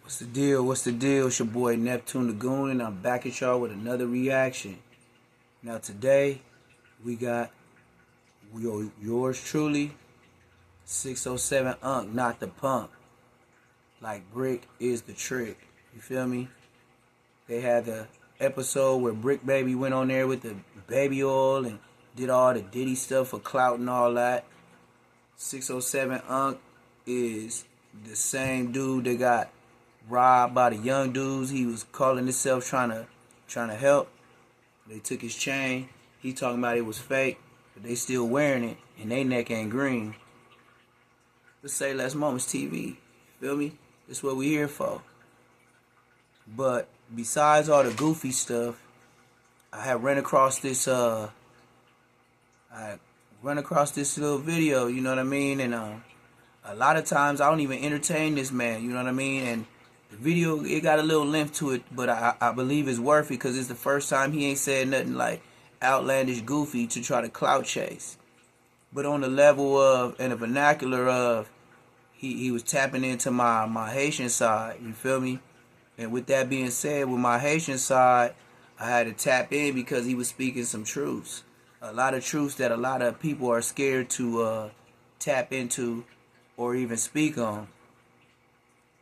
What's the deal? What's the deal? It's your boy Neptune the Goon, and I'm back at y'all with another reaction. Now today we got yours truly, 607 Unk, not the punk. Like Brick is the trick. You feel me? They had the episode where Brick Baby went on there with the baby oil and did all the Diddy stuff for clout and all that. 607 Unk is the same dude that got robbed by the young dudes. He was calling himself trying to help. They took his chain. He talking about it was fake, but they still wearing it and they neck ain't green. Let's say less moments TV. Feel me? That's what we here for. But besides all the goofy stuff, I have run across this little video, you know what I mean? And a lot of times I don't even entertain this man, you know what I mean? And the video, it got a little length to it, but I believe it's worth it because it's the first time he ain't said nothing like outlandish goofy to try to clout chase. But on the level of, and the vernacular of, he was tapping into my Haitian side, you feel me? And with that being said, with my Haitian side, I had to tap in because he was speaking some truths. A lot of truths that a lot of people are scared to tap into or even speak on.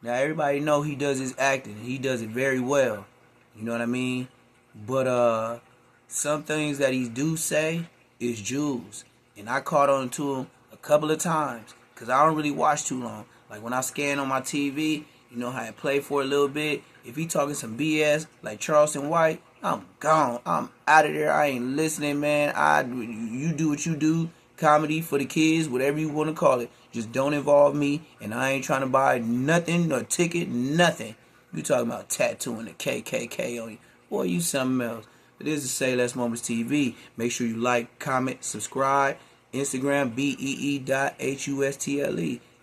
Now everybody know he does his acting. He does it very well. You know what I mean? But some things that he do say is jewels. And I caught on to him a couple of times because I don't really watch too long. Like when I scan on my TV, you know how I play for a little bit. If he talking some BS like Charleston White, I'm gone. I'm out of there. I ain't listening, man. You do what you do. Comedy for the kids, whatever you want to call it. Just don't involve me, and I ain't trying to buy nothing, no ticket, nothing. You talking about tattooing the KKK on you. Boy, you something else. It is to Say Less Moments TV. Make sure you like, comment, subscribe. Instagram, BEE.HUSTLE.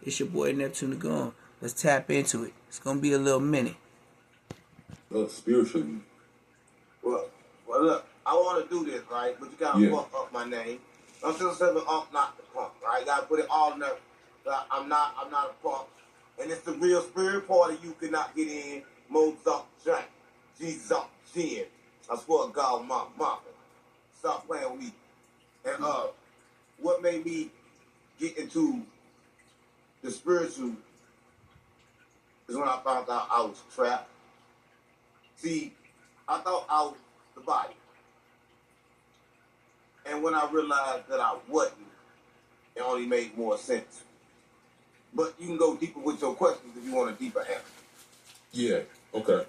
It's your boy Neptune the Goon. Let's tap into it. It's going to be a little minute. Spiritually. Well, look, I want to do this, right? But you got to fuck up my name. I'm still saying Unk, not the punk, right? You got to put it all in there. I'm not a punk. And it's the real spirit part of you cannot get in. Mozart, Jank, Jesus, Jen. I swear to God, my mama. Stop playing with me. And what made me get into the spiritual is when I found out I was trapped. See, I thought I was the body. And when I realized that I wasn't, it only made more sense. But you can go deeper with your questions if you want a deeper answer. Yeah, okay.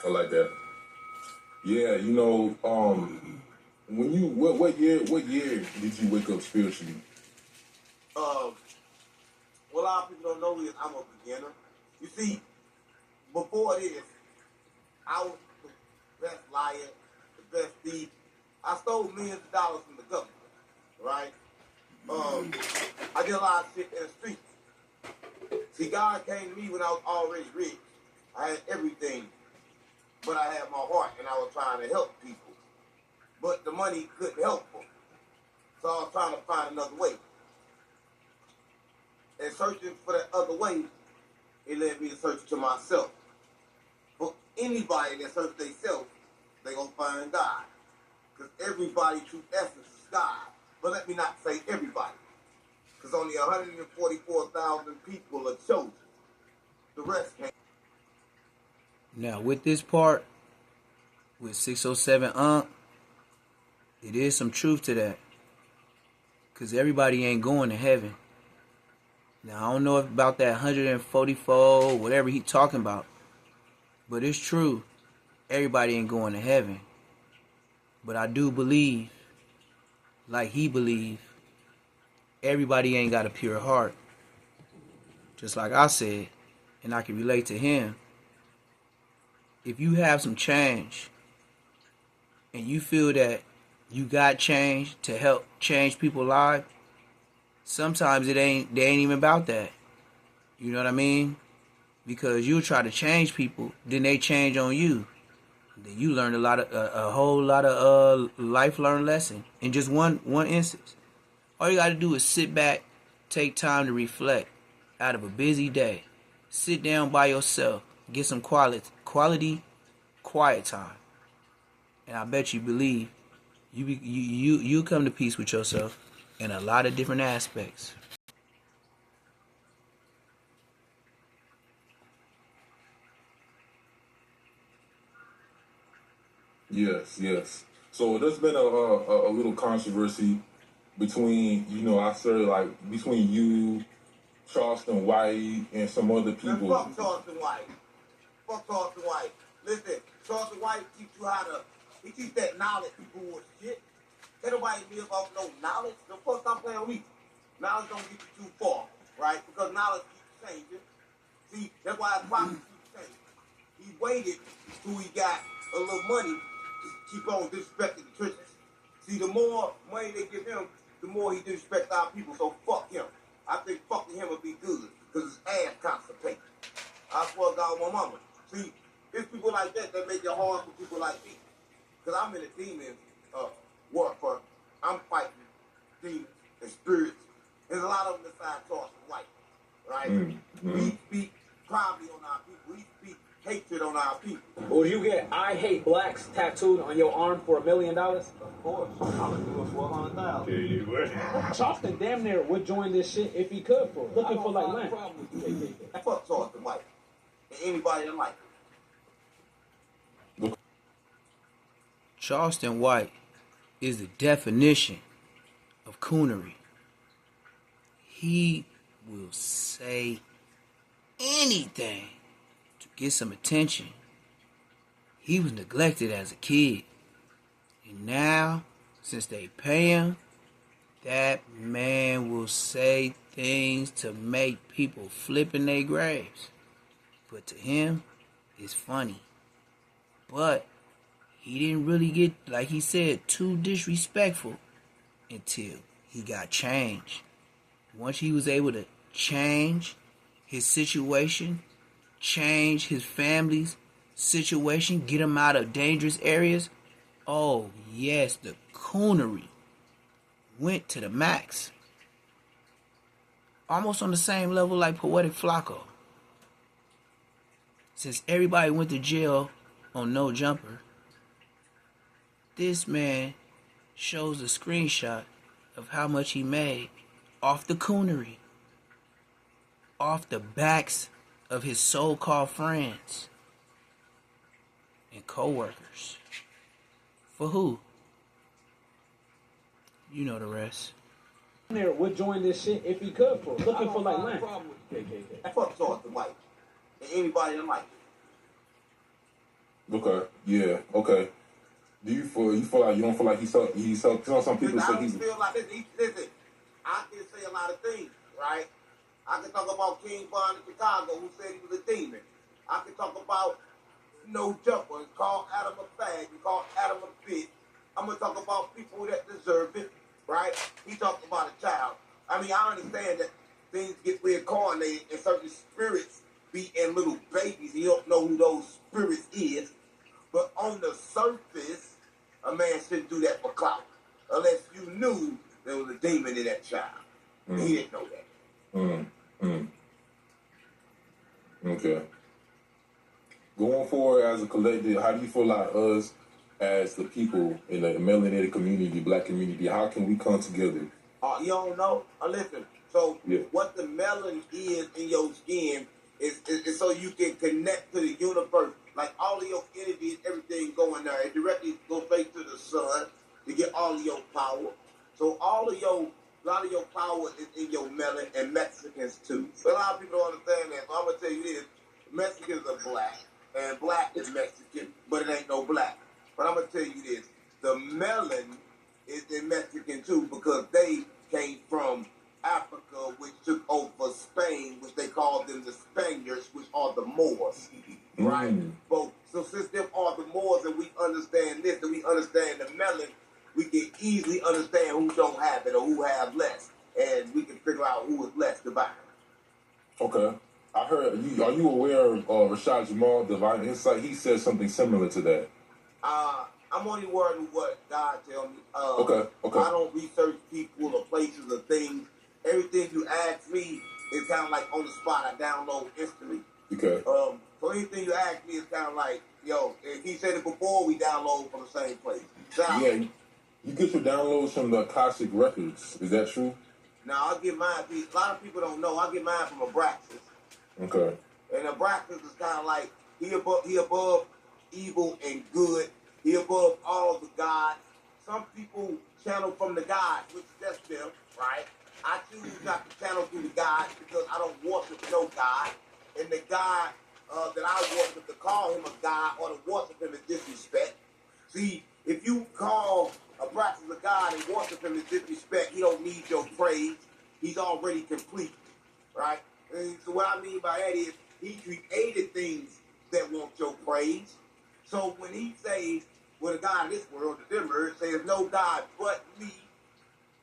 I like that. Yeah, you know, when you what year did you wake up spiritually? What a lot of people don't know is I'm a beginner. You see, before this, I was the best liar, the best thief. I stole millions of dollars from the government, right? I did a lot of shit in the streets. See, God came to me when I was already rich. I had everything, but I had my heart, and I was trying to help people. But the money couldn't help them. So I was trying to find another way. And searching for that other way, it led me to search to myself. For anybody that search themselves, they gonna find God. Because everybody true essence is God. But let me not say everybody. Because only 144,000 people are chosen. The rest can't. Now with this part, with 607 Unk, it is some truth to that. Because everybody ain't going to heaven. Now, I don't know about that 144, whatever he talking about. But it's true. Everybody ain't going to heaven. But I do believe, like he believe, everybody ain't got a pure heart. Just like I said, and I can relate to him. If you have some change, and you feel that you got change to help change people's lives, sometimes they ain't even about that. You know what I mean? Because you try to change people, then they change on you. Then you learn a whole lot of life learned lesson in just one instance. All you got to do is sit back, take time to reflect out of a busy day. Sit down by yourself. Get some quality quiet time. And I bet you believe you come to peace with yourself in a lot of different aspects. Yes, yes. So there's been a little controversy between, I say like between you, Charleston White, and some other Man, people. fuck Charleston White. Fuck Charleston White. Listen, Charleston White teach you how to, he teach that knowledge bullshit. Ain't nobody live off no knowledge. The fuck stop playing with me. Knowledge don't get you too far, right? Because knowledge keeps changing. See, that's why his pockets keep changing. He waited till he got a little money to keep on disrespecting the churches. See, the more money they give him, the more he disrespects our people. So fuck him. I think fucking him would be good because his ass constipated. I swear to God, my mama. See, it's people like that that make it hard for people like me. Because I'm in a demon warfare. I'm fighting demons and spirits. There's a lot of them besides Charleston White, right? We speak proudly on our people. We speak hatred on our people. Will you get "I hate blacks" tattooed on your arm for $1 million? Of course. I'm going to do it for 100,000. Charleston damn near would join this shit if he could for it. Looking for like land. Fuck Charleston White. And anybody that like it. Charleston White is the definition of coonery. He will say anything to get some attention. He was neglected as a kid. And now, since they pay him, that man will say things to make people flip in their graves. But to him, it's funny. But he didn't really get, like he said, too disrespectful until he got changed. Once he was able to change his situation, change his family's situation, get him out of dangerous areas, oh yes, the coonery went to the max. Almost on the same level like Poetic Flacco. Since everybody went to jail on No Jumper, this man shows a screenshot of how much he made off the coonery, off the backs of his so-called friends and co-workers. For who? You know the rest. There would join this shit if he could for it. Looking for like land. Fuck Charleston White. And anybody that like it. Okay, yeah, okay. Do you feel like you don't feel like he's some people say he's... I feel like, listen, I can say a lot of things, right? I can talk about King Von in Chicago who said he was a demon. I can talk about No Jumper and call Adam a fag and call Adam a bitch. I'm going to talk about people that deserve it, right? He talked about a child. I mean, I understand that things get reincarnated and certain spirits be in little babies. You don't know who those spirits is. But on the surface, a man shouldn't do that for clout. Unless you knew there was a demon in that child. He didn't know that. Okay. Going forward as a collective, how do you feel like us as the people in the melanated community, black community, how can we come together? You don't know? Listen, so yeah. What the melanin is in your skin is so you can connect to the universe. Like all of your energy and everything going there. It directly goes straight to the sun to get all of your power. So a lot of your power is in your melanin, and Mexicans too. So a lot of people don't understand that. So I'm going to tell you this. Mexicans are black, and black is Mexican, but it ain't no black. But I'm going to tell you this. The melanin is in Mexican too because they came from Africa, which took over Spain, which they called them the Spaniards, which are the Moors. Right? So since them are the Moors and we understand this and we understand the melanin, we can easily understand who don't have it or who have less. And we can figure out who is less divine. Okay. I heard, are you aware of Rashad Jamal, Divine Insight? He said something similar to that. I'm only worried with what God tell me. Okay. I don't research people or places or things. Everything you ask me, it's kind of like on the spot. I download instantly. Okay. So anything you ask me is kind of like, yo, if he said it before, we download from the same place. Yeah, you get your downloads from the Cossack Records. Is that true? Now, I'll get mine. A lot of people don't know. I get mine from Abraxas. Okay. And Abraxas is kind of like, he above evil and good. He above all the gods. Some people channel from the gods, which is just them, right? I choose not to channel through the gods because I don't worship no God. And the God that I worship, to call him a God or to worship him is disrespect. See, if you call Abraxas a God and worship him is disrespect, he don't need your praise. He's already complete, right? And so what I mean by that is he created things that want your praise. So when he says, well, the God of this world, the Denver, says no God but me,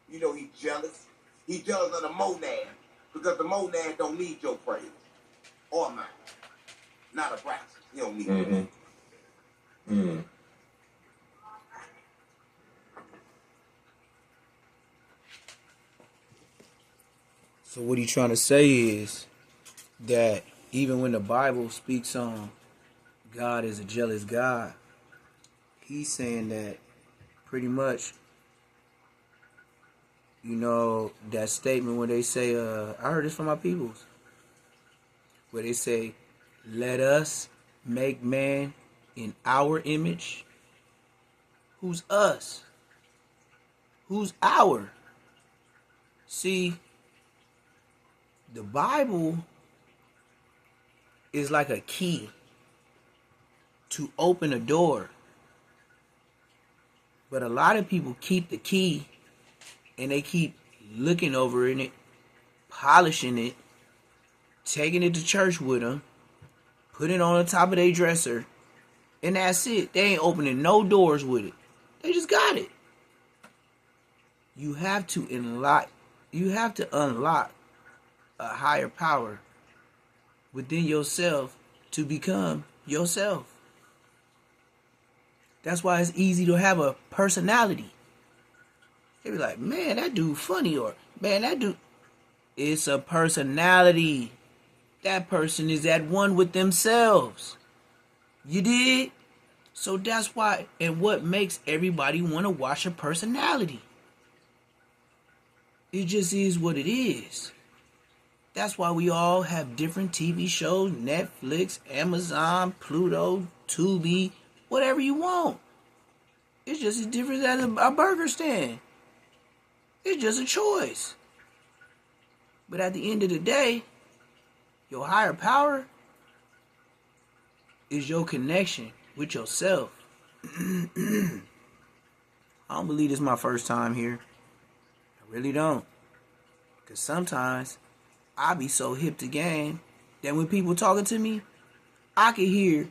you know he's jealous. He's jealous of the monad because the monad don't need your praise or mine. Not Abraxas. He don't need it. Mm. So what he trying to say is that even when the Bible speaks on God is a jealous God, he's saying that pretty much, you know, that statement where they say, I heard this from my peoples, where they say, let us make man in our image. Who's us? Who's our? See, the Bible is like a key to open a door. But a lot of people keep the key and they keep looking over in it, polishing it, taking it to church with them, putting it on the top of their dresser, and that's it. They ain't opening no doors with it. They just got it. You have to unlock a higher power within yourself to become yourself. That's why it's easy to have a personality. They be like, man, that dude funny, or man, that dude. It's a personality. That person is at one with themselves. You did? So that's why, and what makes everybody want to watch a personality. It just is what it is. That's why we all have different TV shows, Netflix, Amazon, Pluto, Tubi, whatever you want. It's just as different as a burger stand. It's just a choice. But at the end of the day, your higher power is your connection with yourself. I don't believe this is my first time here. I really don't. Because sometimes I be so hip to game that when people talking to me, I can hear